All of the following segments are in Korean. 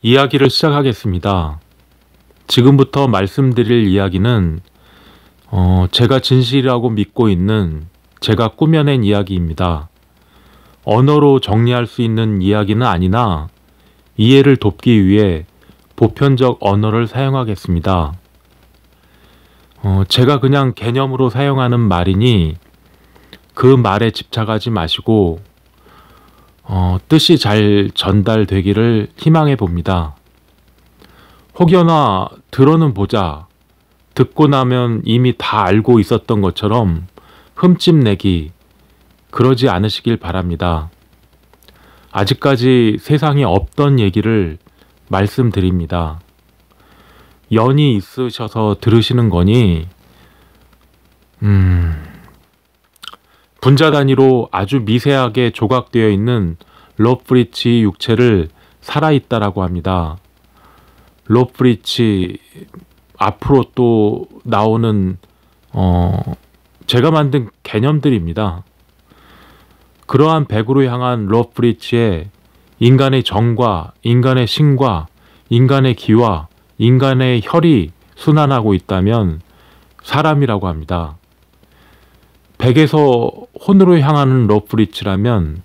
이야기를 시작하겠습니다. 지금부터 말씀드릴 이야기는 제가 진실이라고 믿고 있는 제가 꾸며낸 이야기입니다. 언어로 정리할 수 있는 이야기는 아니나 이해를 돕기 위해 보편적 언어를 사용하겠습니다. 제가 그냥 개념으로 사용하는 말이니 그 말에 집착하지 마시고 뜻이 잘 전달되기를 희망해 봅니다. 혹여나 들어는 보자, 듣고 나면 이미 다 알고 있었던 것처럼 흠집내기, 그러지 않으시길 바랍니다. 아직까지 세상에 없던 얘기를 말씀드립니다. 연이 있으셔서 들으시는 거니 분자 단위로 아주 미세하게 조각되어 있는 로프리치 육체를 살아있다라고 합니다. 로프리치 앞으로 또 나오는 제가 만든 개념들입니다. 그러한 백으로 향한 로프리치에 인간의 정과 인간의 신과 인간의 기와 인간의 혈이 순환하고 있다면 사람이라고 합니다. 백에서 혼으로 향하는 로프리치라면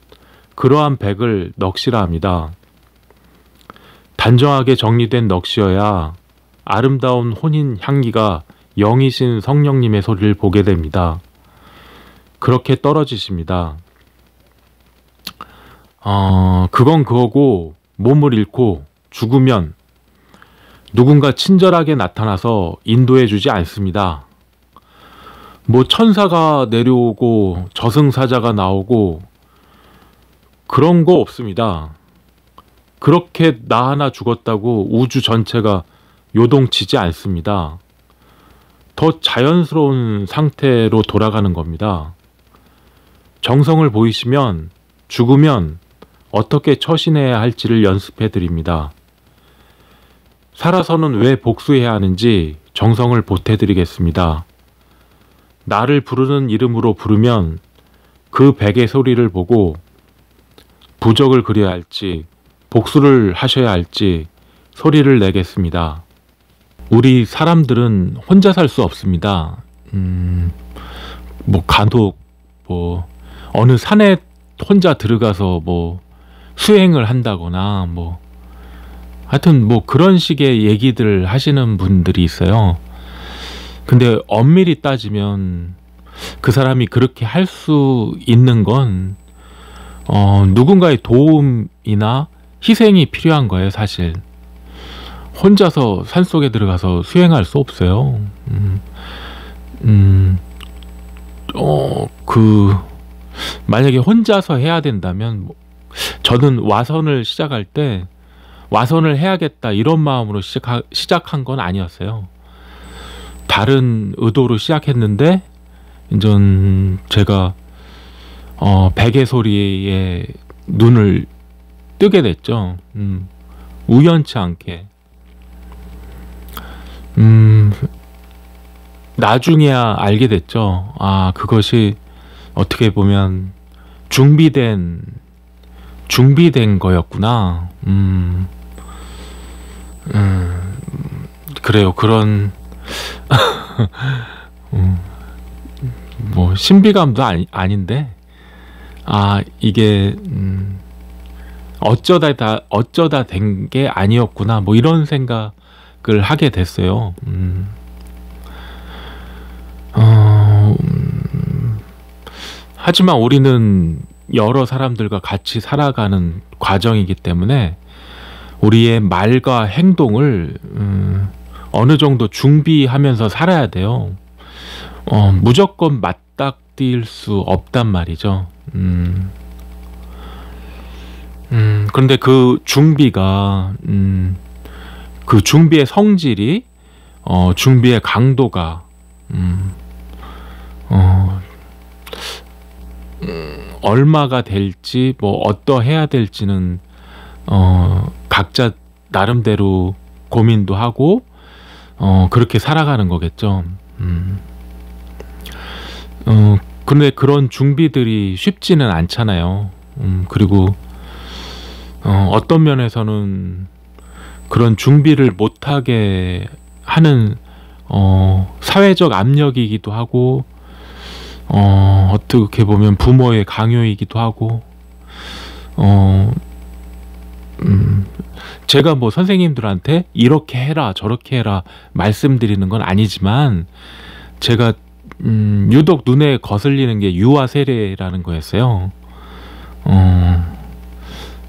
그러한 백을 넋이라 합니다. 단정하게 정리된 넋이어야 아름다운 혼인 향기가 영이신 성령님의 소리를 보게 됩니다. 그렇게 떨어지십니다. 그건 그거고 몸을 잃고 죽으면 누군가 친절하게 나타나서 인도해 주지 않습니다. 뭐 천사가 내려오고 저승사자가 나오고 그런 거 없습니다. 그렇게 나 하나 죽었다고 우주 전체가 요동치지 않습니다. 더 자연스러운 상태로 돌아가는 겁니다. 정성을 보이시면 죽으면 어떻게 처신해야 할지를 연습해 드립니다. 살아서는 왜 복수해야 하는지 정성을 보태 드리겠습니다. 나를 부르는 이름으로 부르면 그 백의 소리를 보고 부적을 그려야 할지 복수를 하셔야 할지 소리를 내겠습니다. 우리 사람들은 혼자 살 수 없습니다. 간혹 어느 산에 혼자 들어가서 수행을 한다거나 하여튼 그런 식의 얘기들 하시는 분들이 있어요. 근데 엄밀히 따지면 그 사람이 그렇게 할 수 있는 건 누군가의 도움이나 희생이 필요한 거예요, 사실. 혼자서 산속에 들어가서 수행할 수 없어요. 만약에 혼자서 해야 된다면 저는 와선을 시작할 때 와선을 해야겠다 이런 마음으로 시작한 건 아니었어요. 다른 의도로 시작했는데 이제 제가 백의 소리에 눈을 뜨게 됐죠. 우연치 않게. 나중에야 알게 됐죠. 그것이 어떻게 보면 준비된 거였구나. 그래요. 그런 신비감도 아닌데 이게 어쩌다 된 게 아니었구나 이런 생각을 하게 됐어요. 하지만 우리는 여러 사람들과 같이 살아가는 과정이기 때문에 우리의 말과 행동을 어느 정도 준비하면서 살아야 돼요. 무조건 맞닥뜨릴 수 없단 말이죠. 그런데 그 준비가 그 준비의 성질이 준비의 강도가 얼마가 될지 어떠해야 될지는 각자 나름대로 고민도 하고 그렇게 살아가는 거겠죠. 근데 그런 준비들이 쉽지는 않잖아요. 그리고 어떤 면에서는 그런 준비를 못하게 하는 사회적 압력이기도 하고, 어떻게 보면 부모의 강요이기도 하고, 제가 뭐 선생님들한테 이렇게 해라 저렇게 해라 말씀드리는 건 아니지만, 제가 유독 눈에 거슬리는 게 유아 세례라는 거였어요.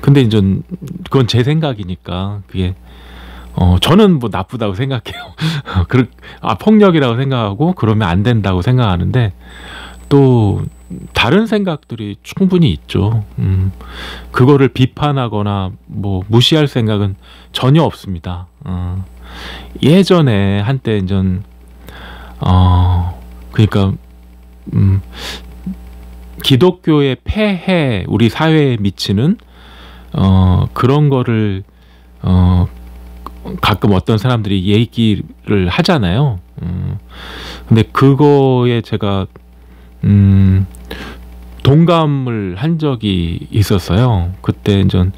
근데 이제 그건 제 생각이니까 그게 저는 뭐 나쁘다고 생각해요. 폭력이라고 생각하고 그러면 안 된다고 생각하는데, 또 다른 생각들이 충분히 있죠. 그거를 비판하거나 뭐 무시할 생각은 전혀 없습니다. 예전에 한때 이제 그러니까 기독교의 폐해, 우리 사회에 미치는 그런 거를 가끔 어떤 사람들이 얘기를 하잖아요. 근데 그거에 제가 동감을 한 적이 있었어요. 그때 이제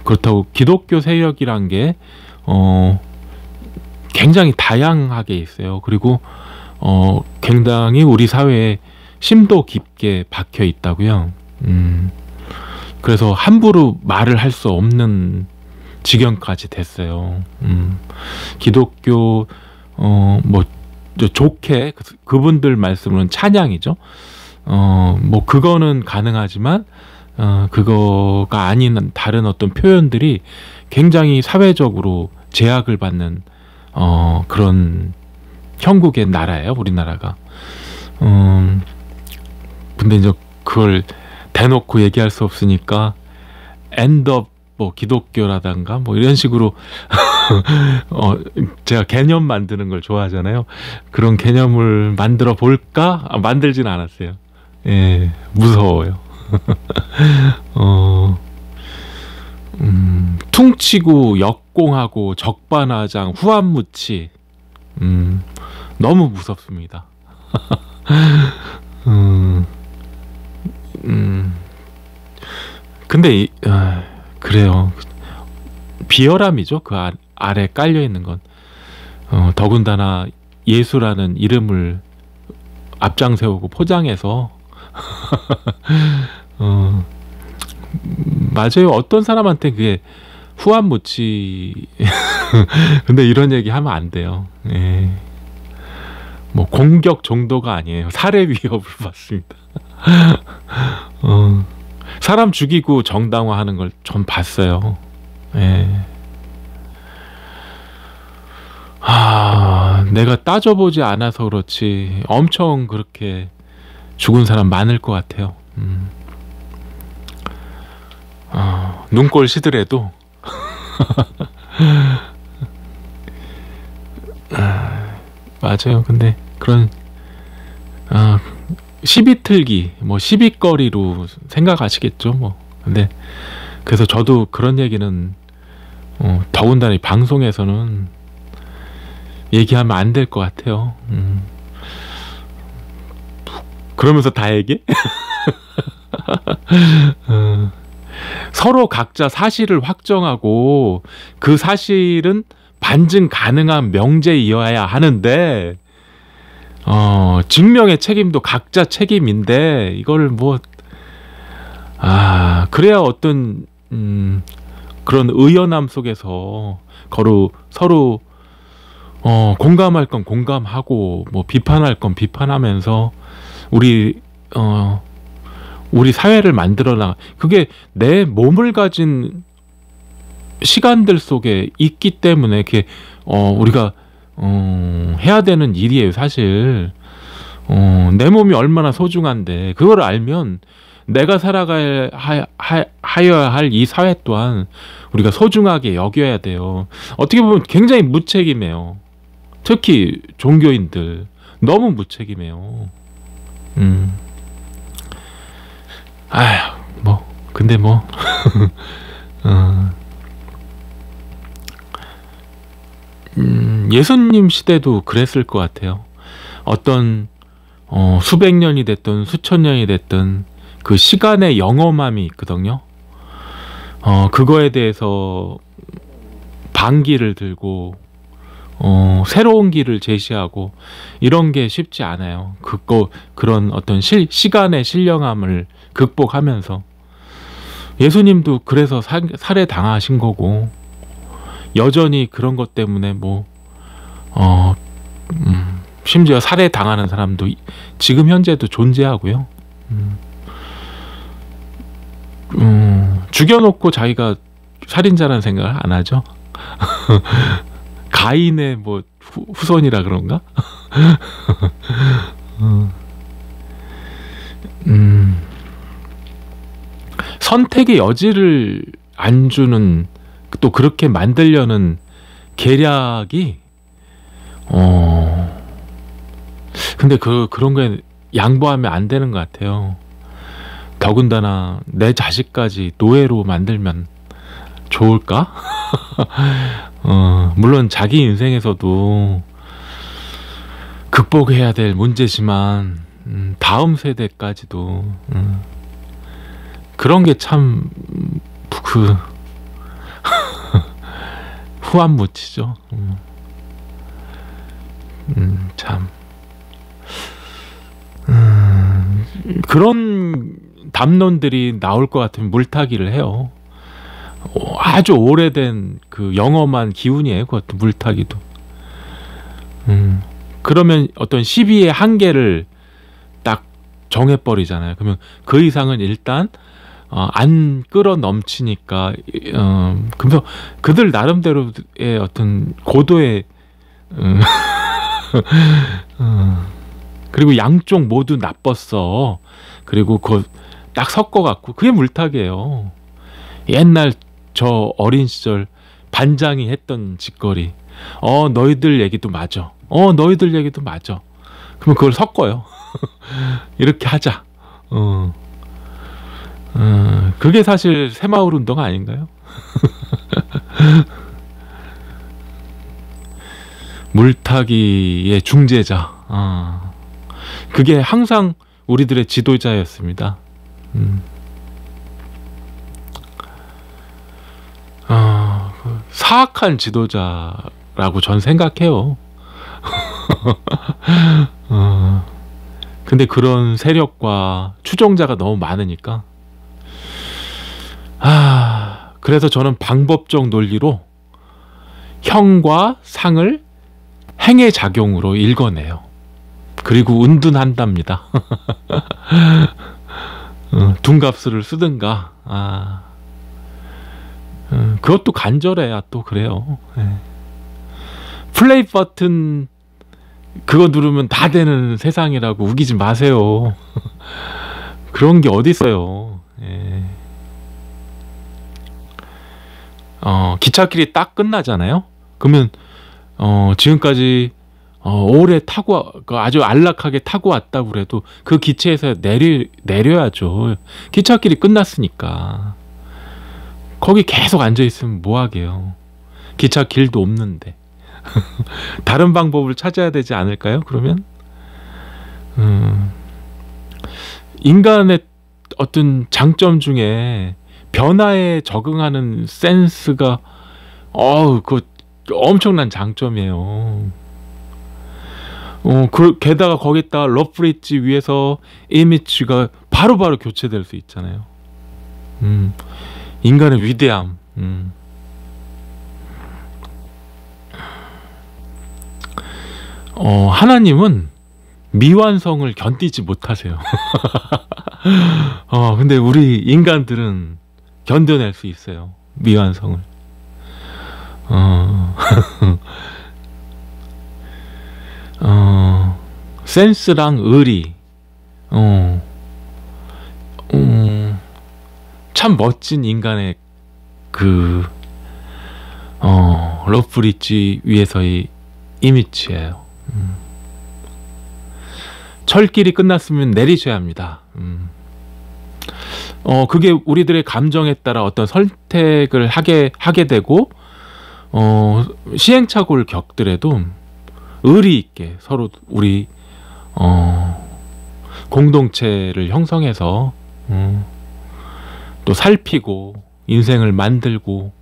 그렇다고 기독교 세력이란 게 굉장히 다양하게 있어요. 그리고 굉장히 우리 사회에 심도 깊게 박혀 있다고요. 그래서 함부로 말을 할 수 없는 지경까지 됐어요. 기독교 뭐 좋게 그분들 말씀은 찬양이죠. 뭐 그거는 가능하지만 그거가 아닌 다른 어떤 표현들이 굉장히 사회적으로 제약을 받는 그런 형국의 나라예요, 우리나라가. 근데 이제 그걸 대놓고 얘기할 수 없으니까 엔더 뭐 기독교라든가 뭐 이런 식으로 제가 개념 만드는 걸 좋아하잖아요. 그런 개념을 만들어 볼까? 만들진 않았어요. 예, 무서워요. 퉁치고 역공하고 적반하장 후한무치, 너무 무섭습니다. 근데 그래요. 비열함이죠. 그 아래 깔려 있는 건. 더군다나 예수라는 이름을 앞장 세우고 포장해서 맞아요. 어떤 사람한테 그게 후한무치. 근데 이런 얘기 하면 안 돼요. 예. 뭐 공격 정도가 아니에요. 살해 위협을 받습니다. 사람 죽이고 정당화하는 걸 좀 봤어요. 예. 내가 따져보지 않아서 그렇지 엄청 그렇게 죽은 사람 많을 것 같아요. 눈꼴 시들해도 맞아요. 근데 그런 시비틀기, 뭐 시비거리로 생각하시겠죠. 뭐 근데 그래서 저도 그런 얘기는 더군다나 이 방송에서는 얘기하면 안 될 것 같아요. 그러면서 다 얘기? 서로 각자 사실을 확정하고 그 사실은 반증 가능한 명제이어야 하는데 증명의 책임도 각자 책임인데 이걸 뭐 그래야 어떤 그런 의연함 속에서 서로 공감할 건 공감하고 뭐 비판할 건 비판하면서 우리 사회를 만들어나, 그게 내 몸을 가진 시간들 속에 있기 때문에 그게 우리가 해야 되는 일이에요. 사실 내 몸이 얼마나 소중한데 그걸 알면 내가 살아가야 할 이 사회 또한 우리가 소중하게 여겨야 돼요. 어떻게 보면 굉장히 무책임해요. 특히 종교인들 너무 무책임해요. 뭐 근데 뭐 예수님 시대도 그랬을 것 같아요. 어떤 수백 년이 됐든 수천 년이 됐든 그 시간의 영험함이 있거든요. 그거에 대해서 반기를 들고 새로운 길을 제시하고 이런 게 쉽지 않아요. 그런 어떤 시간의 신령함을 극복하면서 예수님도 그래서 살해당하신 거고 여전히 그런 것 때문에 심지어 살해당하는 사람도 지금 현재도 존재하고요. 죽여놓고 자기가 살인자라는 생각을 안 하죠. 가인의 후손이라 그런가? 선택의 여지를 안 주는, 또 그렇게 만들려는 계략이 근데 그런 거에 양보하면 안 되는 것 같아요. 더군다나 내 자식까지 노예로 만들면 좋을까? 물론 자기 인생에서도 극복해야 될 문제지만 다음 세대까지도 그런 게 참 후한무치죠. 참 그런 담론들이 나올 것 같으면 물타기를 해요. 아주 오래된 그 영험한 기운이에요. 그것도 물타기도. 그러면 어떤 시비의 한계를 딱 정해버리잖아요. 그러면 그 이상은 일단 안 끌어 넘치니까 그래서 그들 나름대로의 어떤 고도의 그리고 양쪽 모두 나빴어. 그리고 그거 딱 섞어갖고 그게 물타기예요. 옛날 저 어린 시절 반장이 했던 짓거리. 너희들 얘기도 맞아. 너희들 얘기도 맞아. 그러면 그걸 섞어요. 이렇게 하자. 그게 사실 새마을 운동 아닌가요? 물타기의 중재자. 그게 항상 우리들의 지도자였습니다. 사악한 지도자라고 전 생각해요. 근데 그런 세력과 추종자가 너무 많으니까 그래서 저는 방법적 논리로 형과 상을 행의 작용으로 읽어내요. 그리고 은둔한답니다. 둔갑술을 쓰든가. 그것도 간절해야 또 그래요. 플레이 버튼 그거 누르면 다 되는 세상이라고 우기지 마세요. 그런 게 어디 있어요. 기찻길이 딱 끝나잖아요. 그러면 지금까지 오래 타고 아주 안락하게 타고 왔다고 그래도 그 기차에서 내려야죠. 기찻길이 끝났으니까. 거기 계속 앉아있으면 뭐하게요. 기찻길도 없는데. 다른 방법을 찾아야 되지 않을까요? 그러면 인간의 어떤 장점 중에 변화에 적응하는 센스가 그거 엄청난 장점이에요. 게다가 거기다 러브리지 위에서 이미지가 바로바로 교체될 수 있잖아요. 인간의 위대함. 하나님은 미완성을 견디지 못하세요. 근데 우리 인간들은 견뎌낼 수 있어요. 미완성을. 센스랑 의리. 참 멋진 인간의 러브리지 위에서의 이미지예요. 철길이 끝났으면 내리셔야 합니다. 그게 우리들의 감정에 따라 어떤 선택을 하게 되고 시행착오를 겪더라도 의리 있게 서로 우리 공동체를 형성해서 또 살피고 인생을 만들고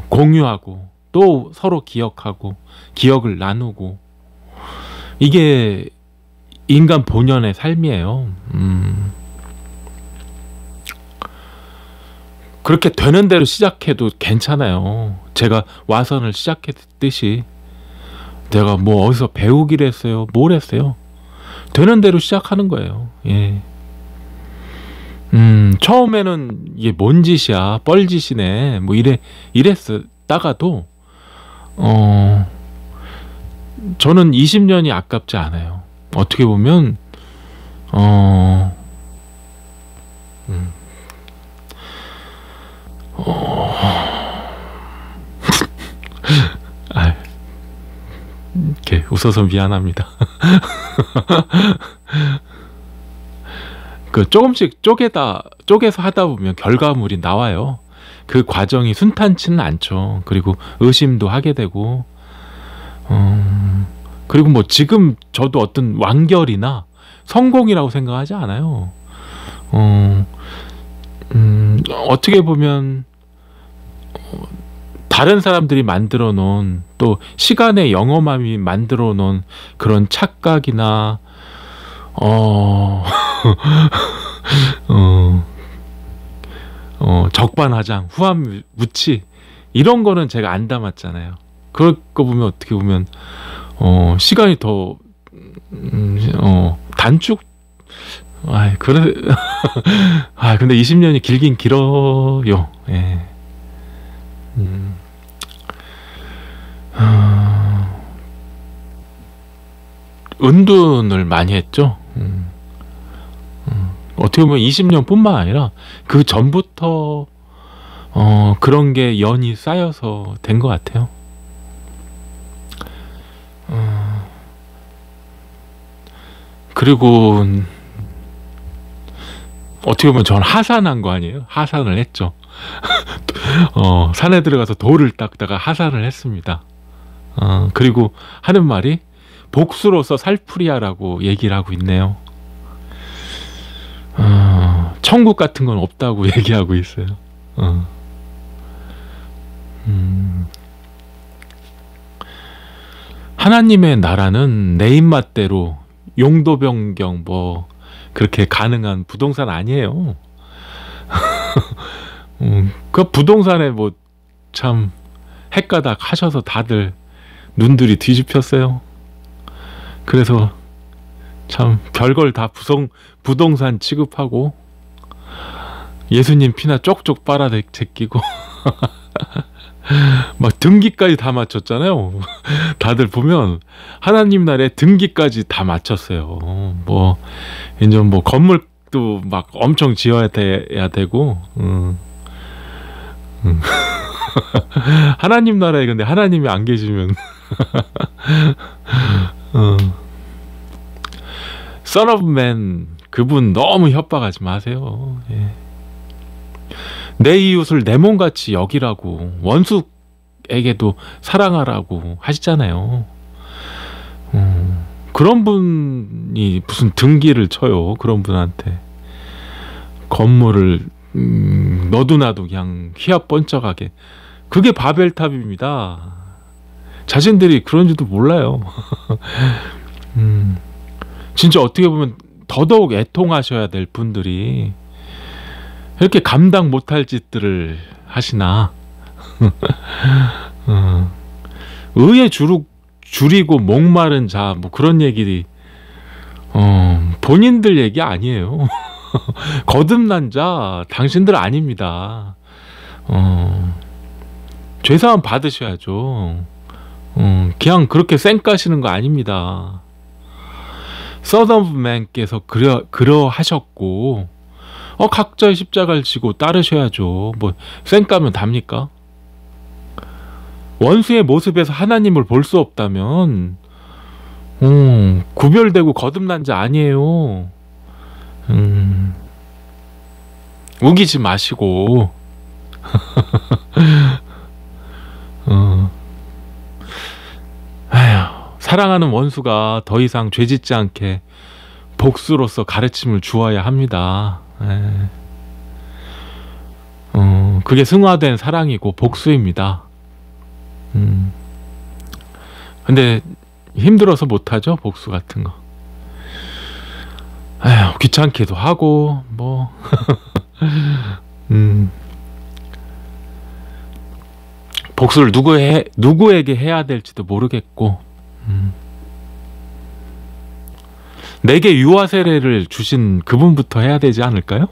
공유하고 또 서로 기억하고 기억을 나누고, 이게 인간 본연의 삶이에요. 그렇게 되는 대로 시작해도 괜찮아요. 제가 와선을 시작했듯이 내가 뭐 어디서 배우기를 했어요, 뭘 했어요. 되는 대로 시작하는 거예요. 예. 처음에는 이게 뭔 짓이야, 뻘짓이네, 뭐 이랬다가도 저는 20년이 아깝지 않아요. 어떻게 보면 이렇게 웃어서 미안합니다. 그 조금씩 쪼개서 하다 보면 결과물이 나와요. 그 과정이 순탄치는 않죠. 그리고 의심도 하게 되고, 그리고 뭐 지금 저도 어떤 완결이나 성공이라고 생각하지 않아요. 어떻게 보면 다른 사람들이 만들어 놓은, 또 시간의 영험함이 만들어 놓은 그런 착각이나 적반하장, 후한무치, 이런 거는 제가 안 담았잖아요. 그럴 거 보면 어떻게 보면 시간이 더 단축. 그래. 근데 20년이 길긴 길어요. 예. 은둔을 많이 했죠. 어떻게 보면 20년뿐만 아니라 그 전부터 그런 게 연이 쌓여서 된 것 같아요. 그리고 어떻게 보면 전 하산한 거 아니에요? 하산을 했죠. 산에 들어가서 돌을 닦다가 하산을 했습니다. 그리고 하는 말이 복수로서 살풀이야라고 얘기를 하고 있네요. 천국 같은 건 없다고 얘기하고 있어요. 하나님의 나라는 내 입맛대로 용도 변경 뭐 그렇게 가능한 부동산 아니에요. 그 부동산에 뭐 참 헷가닥 하셔서 다들 눈들이 뒤집혔어요. 그래서 참 별걸 다 부동산 취급하고 예수님 피나 쪽쪽 빨아 제끼고 막 등기까지 다 맞췄잖아요. 다들 보면 하나님 나라에 등기까지 다 맞췄어요. 뭐 이제 뭐 건물도 막 엄청 지어야 되고. 하나님 나라에 근데 하나님이 안 계시면 Son of Man 그분 너무 협박하지 마세요. 예. 내 이웃을 내 몸같이 여기라고, 원수에게도 사랑하라고 하시잖아요. 그런 분이 무슨 등기를 쳐요. 그런 분한테 건물을 너도 나도 그냥 휘어번쩍하게. 그게 바벨탑입니다. 자신들이 그런지도 몰라요. 진짜 어떻게 보면 더더욱 애통하셔야 될 분들이 이렇게 감당 못할 짓들을 하시나. 의에 줄이고 목마른 자, 뭐 그런 얘기들이 본인들 얘기 아니에요. 거듭난 자 당신들 아닙니다. 죄사함 받으셔야죠. 그냥 그렇게 쌩까시는 거 아닙니다. Son of Man께서 그러하셨고 각자의 십자가를 지고 따르셔야죠. 뭐 쌩까면 답니까? 원수의 모습에서 하나님을 볼 수 없다면 구별되고 거듭난 자 아니에요. 우기지 마시고 사랑하는 원수가 더 이상 죄짓지 않게 복수로서 가르침을 주어야 합니다. 그게 승화된 사랑이고 복수입니다. 근데 힘들어서 못하죠, 복수 같은 거. 에휴, 귀찮기도 하고 뭐 복수를 누구에게 해야 될지도 모르겠고, 내게 유아 세례를 주신 그분부터 해야 되지 않을까요?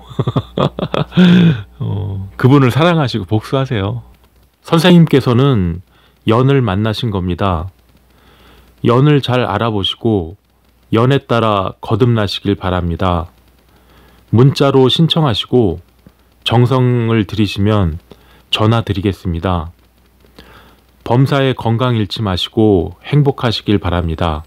그분을 사랑하시고 복수하세요. 선생님께서는 연을 만나신 겁니다. 연을 잘 알아보시고 연에 따라 거듭나시길 바랍니다. 문자로 신청하시고 정성을 들이시면 전화 드리겠습니다. 범사에 건강 잃지 마시고 행복하시길 바랍니다.